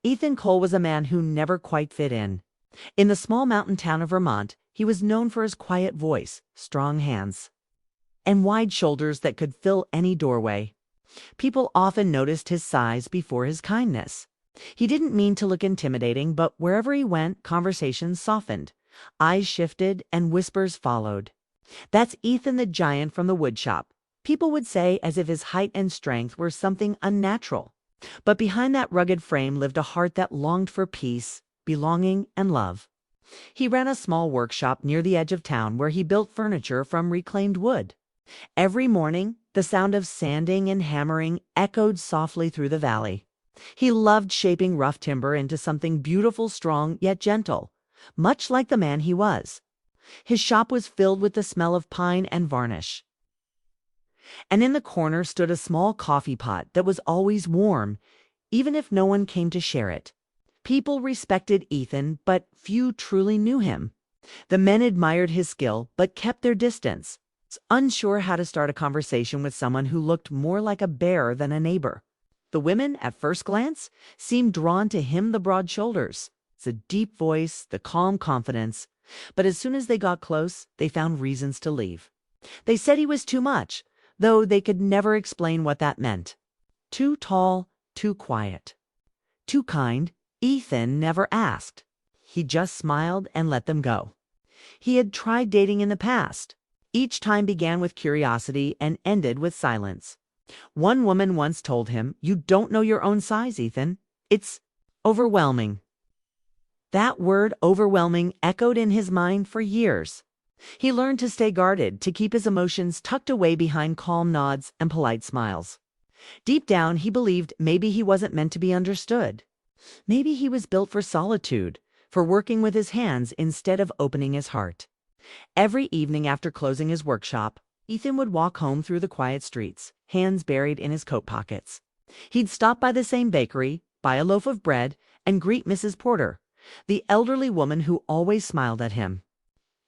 Ethan Cole was a man who never quite fit in. In the small mountain town of Vermont, he was known for his quiet voice, strong hands, and wide shoulders that could fill any doorway. People often noticed his size before his kindness. He didn't mean to look intimidating, but wherever he went, conversations softened. Eyes shifted and whispers followed. "That's Ethan the giant from the woodshop," people would say, as if his height and strength were something unnatural. But behind that rugged frame lived a heart that longed for peace, belonging, and love. He ran a small workshop near the edge of town where he built furniture from reclaimed wood. Every morning, the sound of sanding and hammering echoed softly through the valley. He loved shaping rough timber into something beautiful, strong, yet gentle, much like the man he was. His shop was filled with the smell of pine and varnish. And in the corner stood a small coffee pot that was always warm, even if no one came to share it. People respected Ethan, but few truly knew him. The men admired his skill, but kept their distance, unsure how to start a conversation with someone who looked more like a bear than a neighbor. The women, at first glance, seemed drawn to him, the broad shoulders, the deep voice, the calm confidence. But as soon as they got close, they found reasons to leave. They said he was too much, though they could never explain what that meant. Too tall, too quiet. Too kind, Ethan never asked. He just smiled and let them go. He had tried dating in the past. Each time began with curiosity and ended with silence. One woman once told him, "You don't know your own size, Ethan. It's overwhelming." That word, overwhelming, echoed in his mind for years. He learned to stay guarded, to keep his emotions tucked away behind calm nods and polite smiles. Deep down, he believed maybe he wasn't meant to be understood. Maybe he was built for solitude, for working with his hands instead of opening his heart. Every evening after closing his workshop, Ethan would walk home through the quiet streets, hands buried in his coat pockets. He'd stop by the same bakery, buy a loaf of bread, and greet Mrs. Porter, the elderly woman who always smiled at him.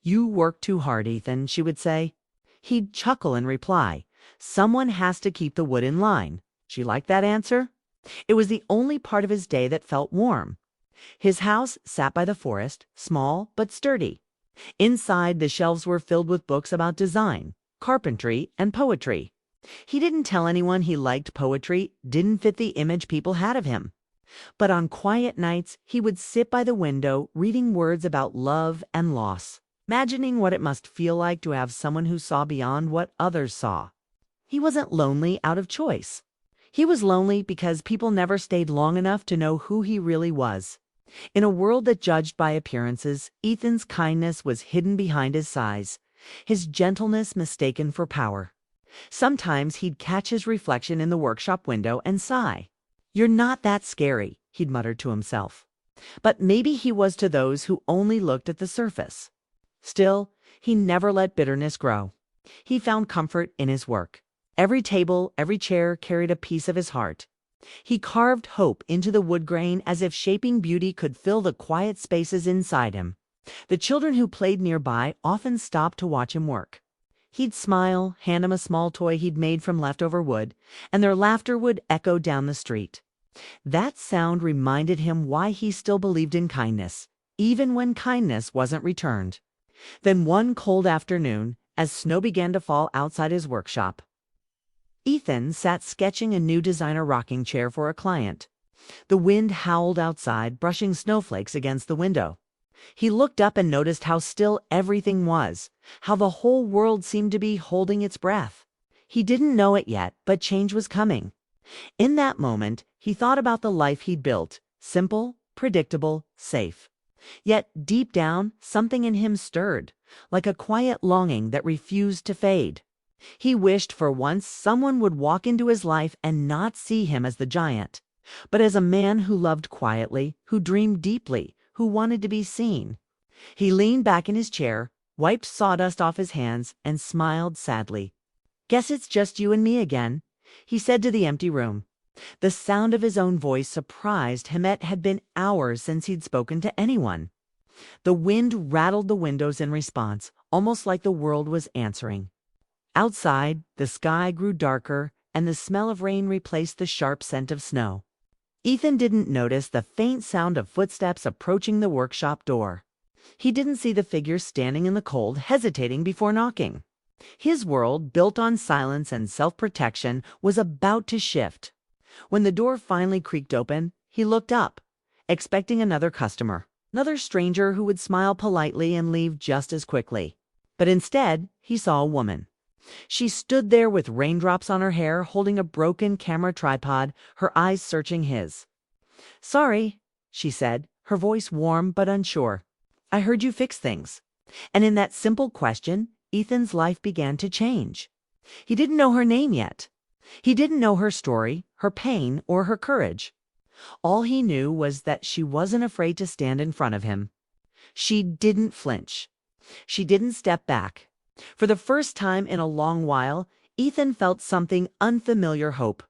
"You work too hard, Ethan," she would say. He'd chuckle in reply, "Someone has to keep the wood in line." She liked that answer. It was the only part of his day that felt warm. His house sat by the forest, small but sturdy. Inside, the shelves were filled with books about design, carpentry, and poetry. He didn't tell anyone he liked poetry, didn't fit the image people had of him. But on quiet nights, he would sit by the window reading words about love and loss, imagining what it must feel like to have someone who saw beyond what others saw. He wasn't lonely out of choice. He was lonely because people never stayed long enough to know who he really was. In a world that judged by appearances, Ethan's kindness was hidden behind his size, his gentleness mistaken for power. Sometimes he'd catch his reflection in the workshop window and sigh. "You're not that scary," he'd muttered to himself. But maybe he was to those who only looked at the surface. Still, he never let bitterness grow. He found comfort in his work. Every table, every chair carried a piece of his heart. He carved hope into the wood grain as if shaping beauty could fill the quiet spaces inside him. The children who played nearby often stopped to watch him work. He'd smile, hand him a small toy he'd made from leftover wood, and their laughter would echo down the street. That sound reminded him why he still believed in kindness, even when kindness wasn't returned. Then one cold afternoon, as snow began to fall outside his workshop, Ethan sat sketching a new designer rocking chair for a client. The wind howled outside, brushing snowflakes against the window. He looked up and noticed how still everything was, how the whole world seemed to be holding its breath. He didn't know it yet, but change was coming. In that moment, he thought about the life he'd built, simple, predictable, safe. Yet deep down, something in him stirred, like a quiet longing that refused to fade. He wished for once someone would walk into his life and not see him as the giant, but as a man who loved quietly, who dreamed deeply, who wanted to be seen. He leaned back in his chair, wiped sawdust off his hands, and smiled sadly. "Guess it's just you and me again," he said to the empty room. The sound of his own voice surprised him. It had been hours since he'd spoken to anyone. The wind rattled the windows in response, almost like the world was answering. Outside, the sky grew darker, and the smell of rain replaced the sharp scent of snow. Ethan didn't notice the faint sound of footsteps approaching the workshop door. He didn't see the figure standing in the cold, hesitating before knocking. His world, built on silence and self-protection, was about to shift. When the door finally creaked open, he looked up, expecting another customer, another stranger who would smile politely and leave just as quickly. But instead, he saw a woman. She stood there with raindrops on her hair, holding a broken camera tripod, her eyes searching his. "Sorry," she said, her voice warm but unsure. "I heard you fix things." And in that simple question, Ethan's life began to change. He didn't know her name yet. He didn't know her story, her pain, or her courage. All he knew was that she wasn't afraid to stand in front of him. She didn't flinch. She didn't step back. For the first time in a long while, Ethan felt something unfamiliar hope.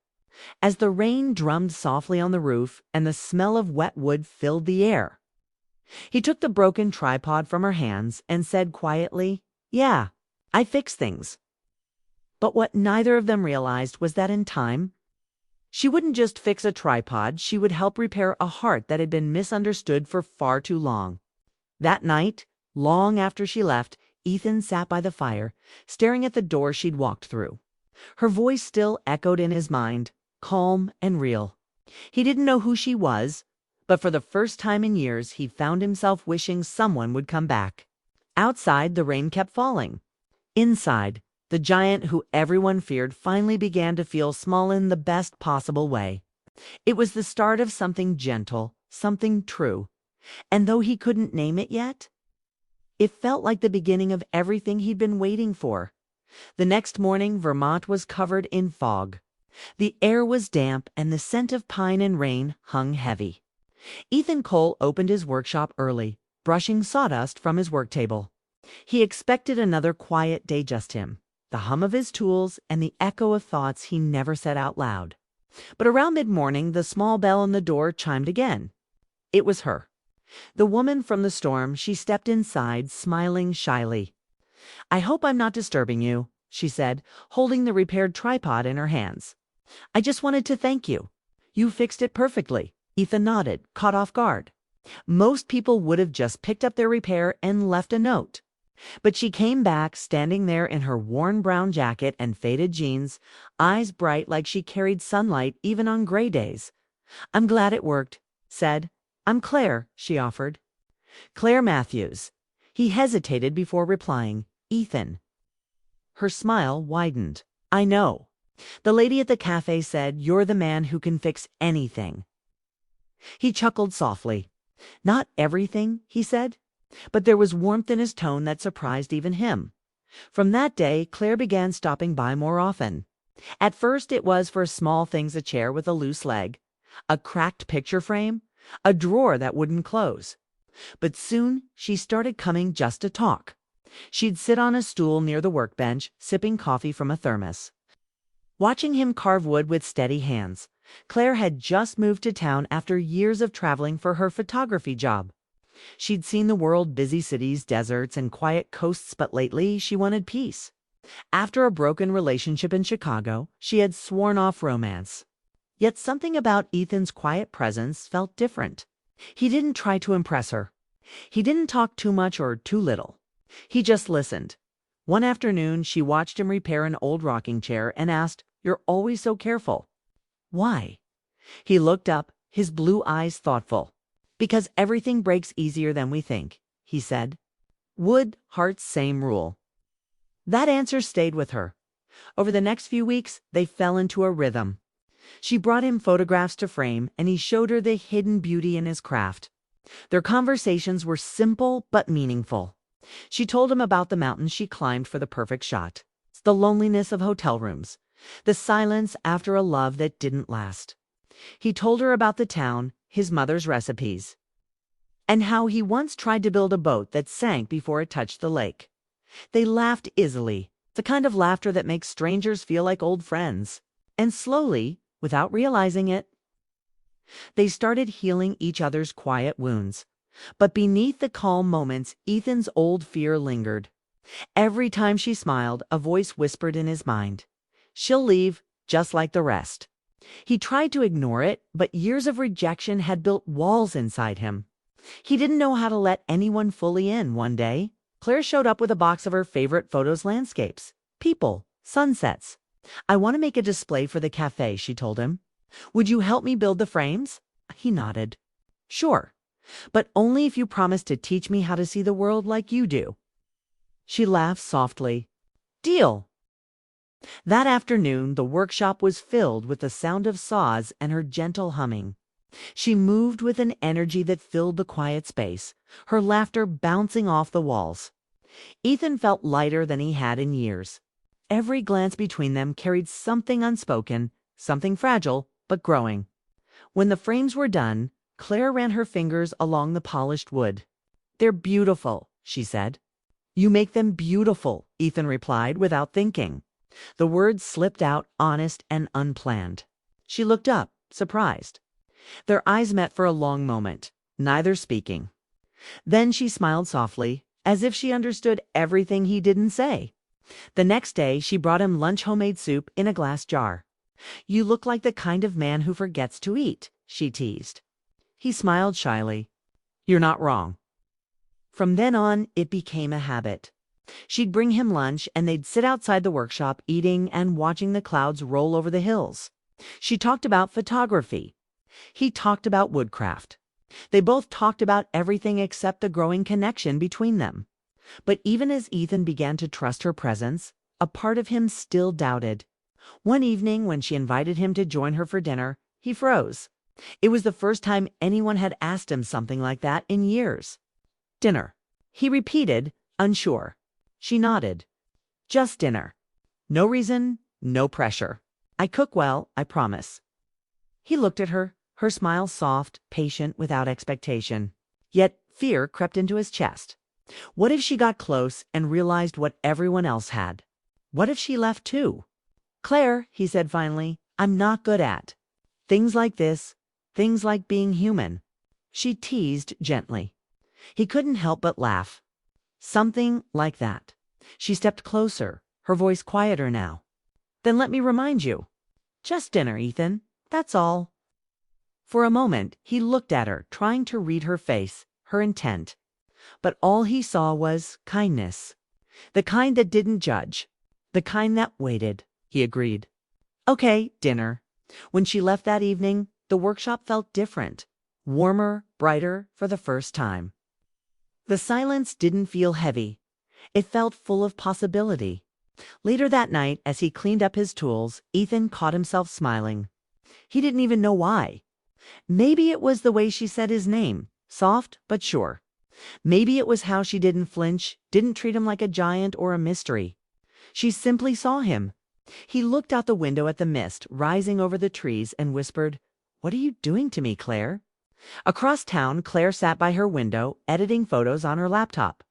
As the rain drummed softly on the roof and the smell of wet wood filled the air, he took the broken tripod from her hands and said quietly, "Yeah, I fix things." But what neither of them realized was that in time, she wouldn't just fix a tripod, she would help repair a heart that had been misunderstood for far too long. That night, long after she left, Ethan sat by the fire, staring at the door she'd walked through. Her voice still echoed in his mind, calm and real. He didn't know who she was, but for the first time in years, he found himself wishing someone would come back. Outside, the rain kept falling. Inside, the giant who everyone feared finally began to feel small in the best possible way. It was the start of something gentle, something true. And though he couldn't name it yet, it felt like the beginning of everything he'd been waiting for. The next morning, Vermont was covered in fog. The air was damp and the scent of pine and rain hung heavy. Ethan Cole opened his workshop early, brushing sawdust from his work table. He expected another quiet day, just him, the hum of his tools and the echo of thoughts he never said out loud. But around mid-morning, the small bell on the door chimed again. It was her. The woman from the storm. She stepped inside, smiling shyly. "I hope I'm not disturbing you," she said, holding the repaired tripod in her hands. "I just wanted to thank you. You fixed it perfectly." Ethan nodded, caught off guard. Most people would have just picked up their repair and left a note. But she came back, standing there in her worn brown jacket and faded jeans, eyes bright like she carried sunlight even on gray days. "I'm glad it worked," said. "I'm Claire," she offered. "Claire Matthews." He hesitated before replying, "Ethan." Her smile widened. "I know. The lady at the cafe said you're the man who can fix anything." He chuckled softly. "Not everything," he said, but there was warmth in his tone that surprised even him. From that day, Claire began stopping by more often. At first it was for small things, a chair with a loose leg, a cracked picture frame, a drawer that wouldn't close. But soon she started coming just to talk. She'd sit on a stool near the workbench, sipping coffee from a thermos. Watching him carve wood with steady hands, Claire had just moved to town after years of traveling for her photography job. She'd seen the world, busy cities, deserts, and quiet coasts, but lately she wanted peace. After a broken relationship in Chicago, she had sworn off romance. Yet something about Ethan's quiet presence felt different. He didn't try to impress her. He didn't talk too much or too little. He just listened. One afternoon, she watched him repair an old rocking chair and asked, "You're always so careful." "Why?" He looked up, his blue eyes thoughtful. "Because everything breaks easier than we think," he said. Wood, hearts, same rule. That answer stayed with her. Over the next few weeks, they fell into a rhythm. She brought him photographs to frame, and he showed her the hidden beauty in his craft. Their conversations were simple but meaningful. She told him about the mountains she climbed for the perfect shot, the loneliness of hotel rooms, the silence after a love that didn't last. He told her about the town, his mother's recipes, and how he once tried to build a boat that sank before it touched the lake. They laughed easily, the kind of laughter that makes strangers feel like old friends. And slowly, without realizing it, they started healing each other's quiet wounds. But beneath the calm moments, Ethan's old fear lingered. Every time she smiled, a voice whispered in his mind, "She'll leave, just like the rest." He tried to ignore it, but years of rejection had built walls inside him. He didn't know how to let anyone fully in. One day, Claire showed up with a box of her favorite photos, landscapes, people, sunsets. "I want to make a display for the cafe," she told him. "Would you help me build the frames?" He nodded. "Sure, but only if you promise to teach me how to see the world like you do." She laughed softly. "Deal." That afternoon, the workshop was filled with the sound of saws and her gentle humming. She moved with an energy that filled the quiet space, her laughter bouncing off the walls. Ethan felt lighter than he had in years. Every glance between them carried something unspoken, something fragile, but growing. When the frames were done, Claire ran her fingers along the polished wood. "They're beautiful," she said. "You make them beautiful," Ethan replied without thinking. The words slipped out, honest and unplanned. She looked up, surprised. Their eyes met for a long moment, neither speaking. Then she smiled softly, as if she understood everything he didn't say. The next day, she brought him lunch homemade soup in a glass jar. "You look like the kind of man who forgets to eat," she teased. He smiled shyly. "You're not wrong." From then on, it became a habit. She'd bring him lunch, and they'd sit outside the workshop eating and watching the clouds roll over the hills. She talked about photography. He talked about woodcraft. They both talked about everything except the growing connection between them. But even as Ethan began to trust her presence, a part of him still doubted. One evening, when she invited him to join her for dinner, he froze. It was the first time anyone had asked him something like that in years. "Dinner," he repeated, unsure. She nodded. "Just dinner. No reason, no pressure. I cook well, I promise." He looked at her, her smile soft, patient, without expectation. Yet fear crept into his chest. What if she got close and realized what everyone else had? What if she left too? "Claire," he said finally, "I'm not good at things like this, things like being human." She teased gently. He couldn't help but laugh. "Something like that." She stepped closer, her voice quieter now. "Then let me remind you. Just dinner, Ethan. That's all." For a moment, he looked at her, trying to read her face, her intent. But all he saw was kindness. The kind that didn't judge. The kind that waited. He agreed. "Okay, dinner." When she left that evening, the workshop felt different. Warmer, brighter, for the first time. The silence didn't feel heavy. It felt full of possibility. Later that night, as he cleaned up his tools, Ethan caught himself smiling. He didn't even know why. Maybe it was the way she said his name, soft but sure. Maybe it was how she didn't flinch, didn't treat him like a giant or a mystery. She simply saw him. He looked out the window at the mist rising over the trees and whispered, "What are you doing to me, Claire?" Across town, Claire sat by her window, editing photos on her laptop.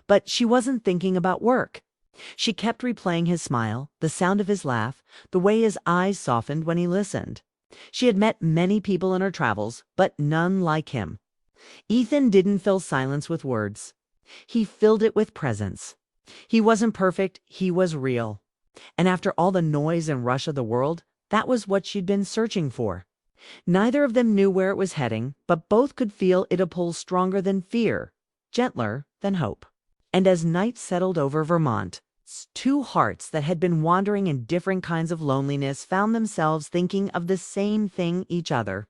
But she wasn't thinking about work. She kept replaying his smile, the sound of his laugh, the way his eyes softened when he listened. She had met many people in her travels, but none like him. Ethan didn't fill silence with words. He filled it with presence. He wasn't perfect, he was real. And after all the noise and rush of the world, that was what she'd been searching for. Neither of them knew where it was heading, but both could feel it a pull stronger than fear, gentler than hope. And as night settled over Vermont, two hearts that had been wandering in different kinds of loneliness found themselves thinking of the same thing, each other.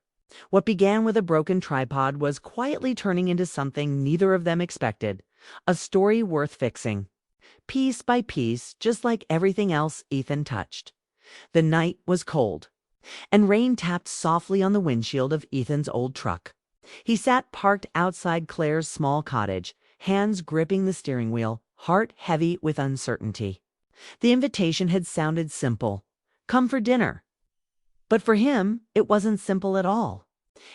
What began with a broken tripod was quietly turning into something neither of them expected, a story worth fixing. Piece by piece, just like everything else Ethan touched. The night was cold, and rain tapped softly on the windshield of Ethan's old truck. He sat parked outside Claire's small cottage, hands gripping the steering wheel, heart heavy with uncertainty. The invitation had sounded simple. Come for dinner. But for him, it wasn't simple at all.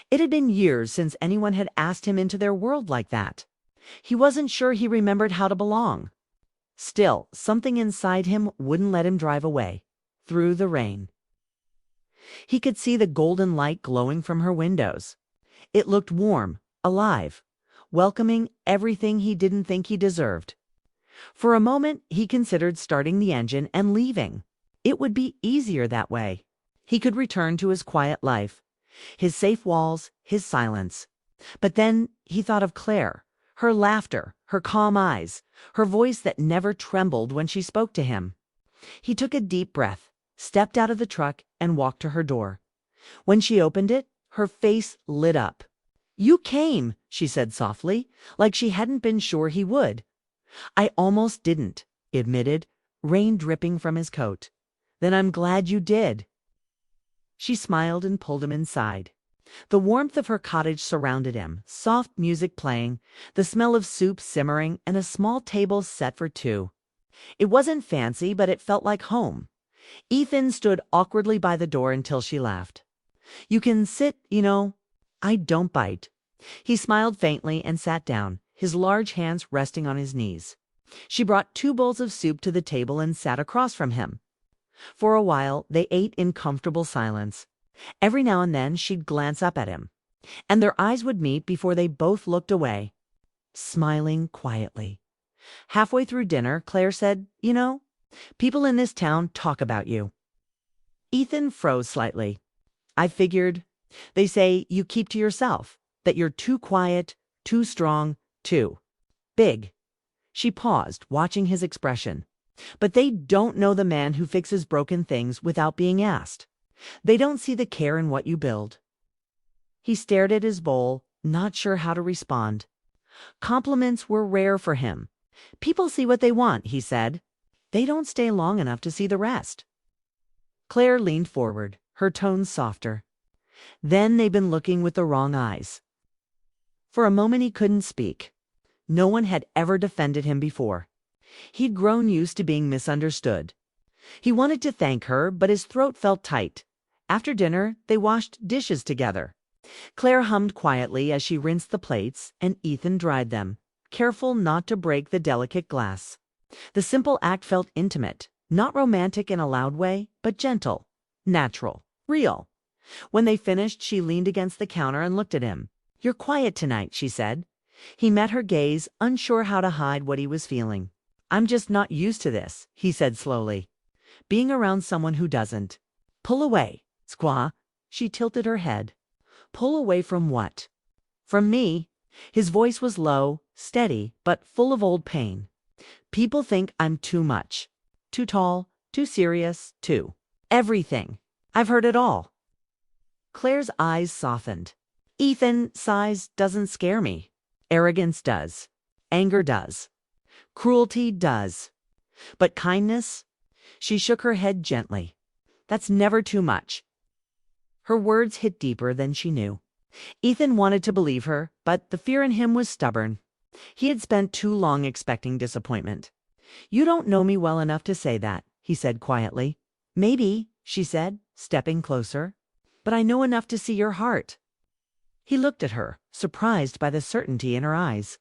It had been years since anyone had asked him into their world like that. He wasn't sure he remembered how to belong. Still, something inside him wouldn't let him drive away, through the rain. He could see the golden light glowing from her windows. It looked warm, alive, welcoming everything he didn't think he deserved. For a moment, he considered starting the engine and leaving. It would be easier that way. He could return to his quiet life, his safe walls, his silence. But then he thought of Claire, her laughter, her calm eyes, her voice that never trembled when she spoke to him. He took a deep breath, stepped out of the truck, and walked to her door. When she opened it, her face lit up. "You came," she said softly, like she hadn't been sure he would. "I almost didn't," he admitted, rain dripping from his coat. "Then I'm glad you did." She smiled and pulled him inside. The warmth of her cottage surrounded him, soft music playing, the smell of soup simmering, and a small table set for two. It wasn't fancy, but it felt like home. Ethan stood awkwardly by the door until she laughed. "You can sit, you know. I don't bite." He smiled faintly and sat down, his large hands resting on his knees. She brought 2 bowls of soup to the table and sat across from him. For a while, they ate in comfortable silence. Every now and then, she'd glance up at him, and their eyes would meet before they both looked away, smiling quietly. Halfway through dinner, Claire said, "You know, people in this town talk about you." Ethan froze slightly. "I figured. They say you keep to yourself, that you're too quiet, too strong, too big." She paused, watching his expression. "But they don't know the man who fixes broken things without being asked. They don't see the care in what you build." He stared at his bowl, not sure how to respond. Compliments were rare for him. "People see what they want," he said. "They don't stay long enough to see the rest." Claire leaned forward, her tones softer. "Then they've been looking with the wrong eyes." For a moment he couldn't speak. No one had ever defended him before. He'd grown used to being misunderstood. He wanted to thank her, but his throat felt tight. After dinner, they washed dishes together. Claire hummed quietly as she rinsed the plates, and Ethan dried them, careful not to break the delicate glass. The simple act felt intimate, not romantic in a loud way, but gentle, natural, real. When they finished, she leaned against the counter and looked at him. "You're quiet tonight," she said. He met her gaze, unsure how to hide what he was feeling. "I'm just not used to this," he said slowly. "Being around someone who doesn't." "Pull away, squaw." She tilted her head. "Pull away from what?" "From me." His voice was low, steady, but full of old pain. "People think I'm too much. Too tall, too serious, too everything. I've heard it all." Claire's eyes softened. "Ethan, size doesn't scare me. Arrogance does. Anger does. Cruelty does. But kindness?" She shook her head gently. "That's never too much." Her words hit deeper than she knew. Ethan wanted to believe her, but the fear in him was stubborn. He had spent too long expecting disappointment. "You don't know me well enough to say that," he said quietly. "Maybe," she said, stepping closer. "But I know enough to see your heart." He looked at her, surprised by the certainty in her eyes.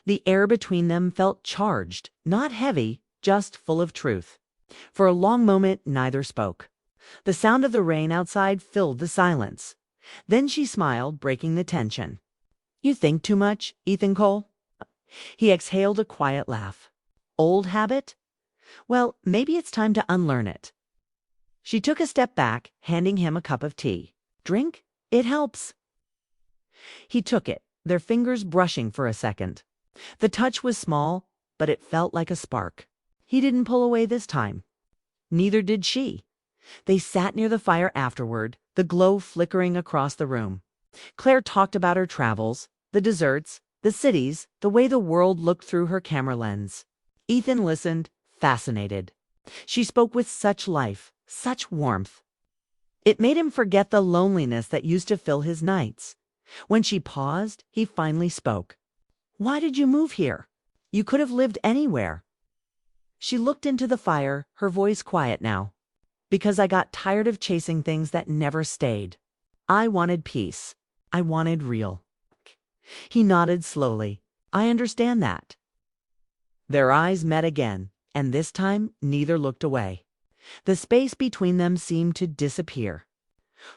The air between them felt charged, not heavy, just full of truth. For a long moment, neither spoke. The sound of the rain outside filled the silence. Then she smiled, breaking the tension. "You think too much, Ethan Cole?" He exhaled a quiet laugh. "Old habit? Well, maybe it's time to unlearn it." She took a step back, handing him a cup of tea. "Drink? It helps." He took it, their fingers brushing for a second. The touch was small, but it felt like a spark. He didn't pull away this time. Neither did she. They sat near the fire afterward, the glow flickering across the room. Claire talked about her travels, the desserts, the cities, the way the world looked through her camera lens. Ethan listened, fascinated. She spoke with such life, such warmth. It made him forget the loneliness that used to fill his nights. When she paused, he finally spoke. "Why did you move here? You could have lived anywhere." She looked into the fire, her voice quiet now. "Because I got tired of chasing things that never stayed. I wanted peace. I wanted real." He nodded slowly. "I understand that." Their eyes met again, and this time neither looked away. The space between them seemed to disappear.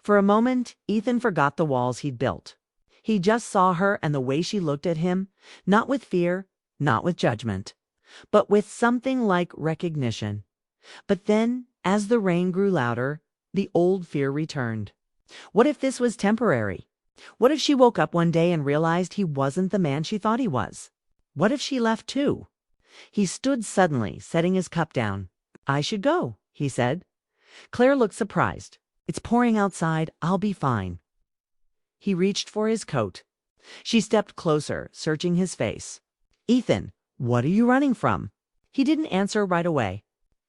For a moment, Ethan forgot the walls he'd built. He just saw her and the way she looked at him, not with fear, not with judgment, but with something like recognition. But then, as the rain grew louder, The old fear returned. What if this was temporary? What if she woke up one day and realized he wasn't the man she thought he was? What if she left too? He stood suddenly, setting his cup down. "I should go," he said. Claire looked surprised. "It's pouring outside. I'll be fine." He reached for his coat. She stepped closer, searching his face. "Ethan, what are you running from?" He didn't answer right away.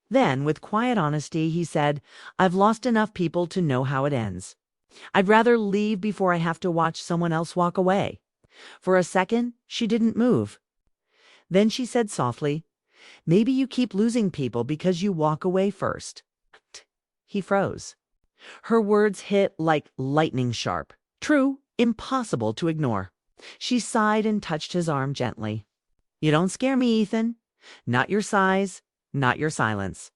Then, with quiet honesty, he said, "I've lost enough people to know how it ends. I'd rather leave before I have to watch someone else walk away." For a second, she didn't move. Then she said softly, "Maybe you keep losing people because you walk away first." He froze. Her words hit like lightning sharp. True, impossible to ignore. She sighed and touched his arm gently. "You don't scare me, Ethan. Not your size, not your silence.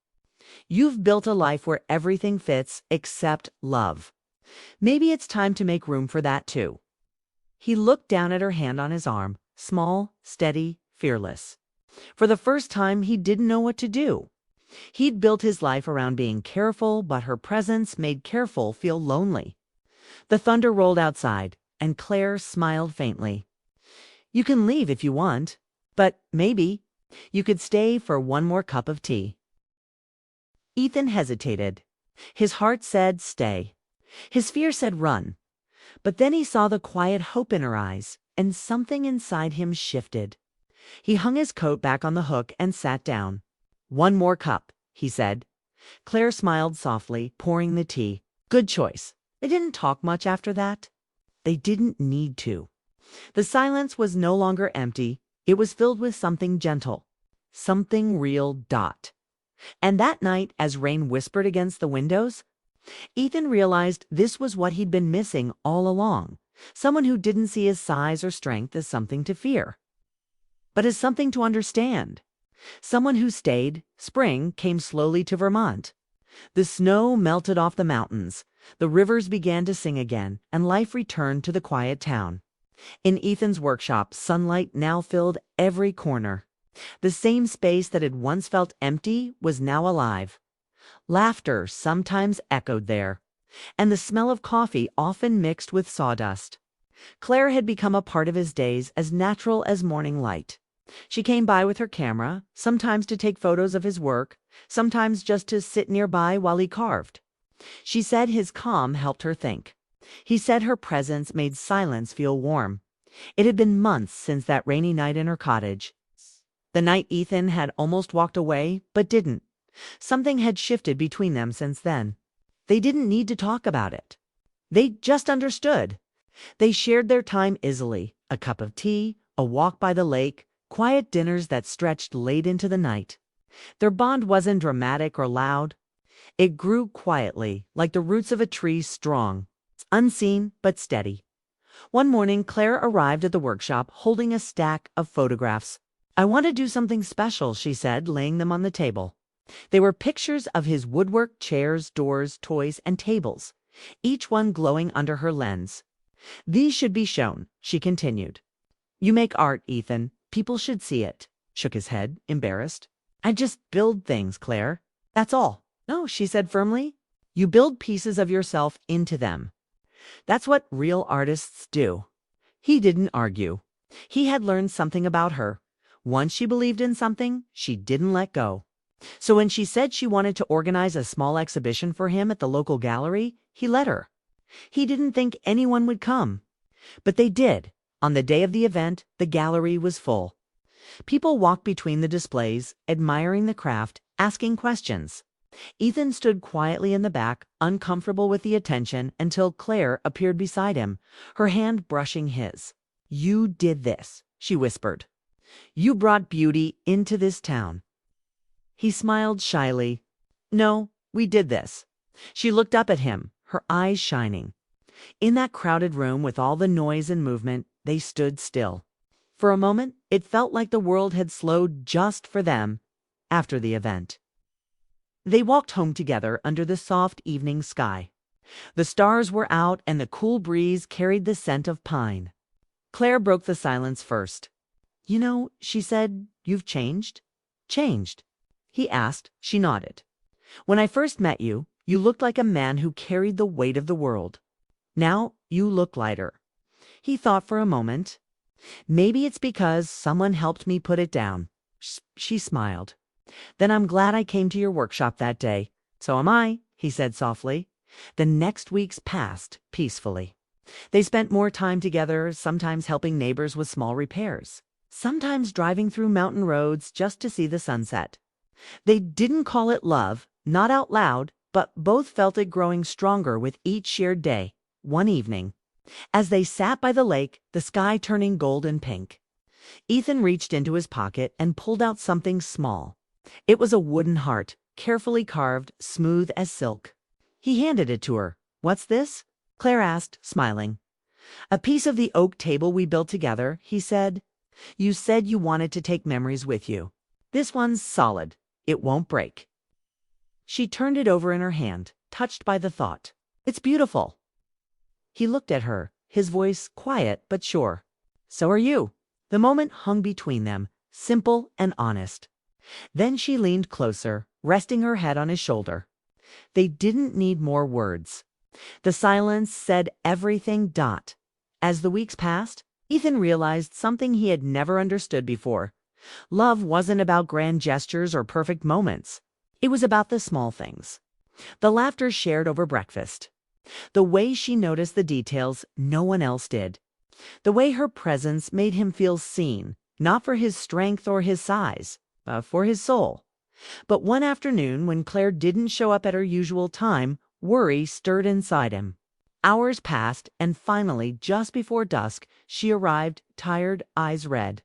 You've built a life where everything fits except love. Maybe it's time to make room for that too." He looked down at her hand on his arm, small, steady, fearless. For the first time, he didn't know what to do. He'd built his life around being careful, but her presence made careful feel lonely. The thunder rolled outside, and Claire smiled faintly. "You can leave if you want, but maybe you could stay for one more cup of tea." Ethan hesitated. His heart said stay. His fear said run. But then he saw the quiet hope in her eyes, and something inside him shifted. He hung his coat back on the hook and sat down. "One more cup," he said. Claire smiled softly, pouring the tea. Good choice. They didn't talk much after that. They didn't need to. The silence was no longer empty. It was filled with something gentle. Something real. And that night, as rain whispered against the windows, Ethan realized this was what he'd been missing all along. Someone who didn't see his size or strength as something to fear, but as something to understand. Someone who stayed. Spring came slowly to Vermont. The snow melted off the mountains. The rivers began to sing again, and life returned to the quiet town. In Ethan's workshop, sunlight now filled every corner. The same space that had once felt empty was now alive. Laughter sometimes echoed there, and the smell of coffee often mixed with sawdust. Claire had become a part of his days as natural as morning light. She came by with her camera, sometimes to take photos of his work, sometimes just to sit nearby while he carved. She said his calm helped her think. He said her presence made silence feel warm. It had been months since that rainy night in her cottage. The night Ethan had almost walked away, but didn't. Something had shifted between them since then. They didn't need to talk about it. They just understood. They shared their time easily, a cup of tea, a walk by the lake, quiet dinners that stretched late into the night. Their bond wasn't dramatic or loud. It grew quietly, like the roots of a tree, strong, unseen but steady. One morning, Claire arrived at the workshop holding a stack of photographs. "I want to do something special," she said, laying them on the table. They were pictures of his woodwork, chairs, doors, toys, and tables, each one glowing under her lens. "These should be shown," she continued. "You make art, Ethan. People should see it." Shook his head, embarrassed. "I just build things, Claire. That's all." "No," she said firmly. "You build pieces of yourself into them. That's what real artists do." He didn't argue. He had learned something about her. Once she believed in something, she didn't let go. So when she said she wanted to organize a small exhibition for him at the local gallery, he let her. He didn't think anyone would come. But they did. On the day of the event, the gallery was full. People walked between the displays, admiring the craft, asking questions. Ethan stood quietly in the back, uncomfortable with the attention, until Claire appeared beside him, her hand brushing his. "You did this," she whispered. "You brought beauty into this town." He smiled shyly. "No, we did this." She looked up at him, her eyes shining. In that crowded room with all the noise and movement, they stood still. For a moment, it felt like the world had slowed just for them after the event. They walked home together under the soft evening sky. The stars were out and the cool breeze carried the scent of pine. Claire broke the silence first. "You know," she said, "you've changed." "Changed?" he asked. She nodded. "When I first met you, You looked like a man who carried the weight of the world. Now you look lighter." He thought for a moment. "Maybe it's because someone helped me put it down." She smiled. "Then I'm glad I came to your workshop that day." "So am I," he said softly. The next weeks passed peacefully. They spent more time together, sometimes helping neighbors with small repairs, sometimes driving through mountain roads just to see the sunset. They didn't call it love, not out loud, but both felt it growing stronger with each shared day. One evening, as they sat by the lake, the sky turning gold and pink, Ethan reached into his pocket and pulled out something small. It was a wooden heart, carefully carved, smooth as silk. He handed it to her. "What's this?" Claire asked, smiling. "A piece of the oak table we built together," he said. "You said you wanted to take memories with you. This one's solid. It won't break." She turned it over in her hand, touched by the thought. "It's beautiful." He looked at her, his voice quiet but sure. "So are you." The moment hung between them, simple and honest. Then she leaned closer, resting her head on his shoulder. They didn't need more words. The silence said everything. As the weeks passed, Ethan realized something he had never understood before. Love wasn't about grand gestures or perfect moments. It was about the small things. The laughter shared over breakfast. The way she noticed the details no one else did. The way her presence made him feel seen, not for his strength or his size, but for his soul. But one afternoon, when Claire didn't show up at her usual time, worry stirred inside him. Hours passed, and finally, just before dusk, she arrived, tired, eyes red.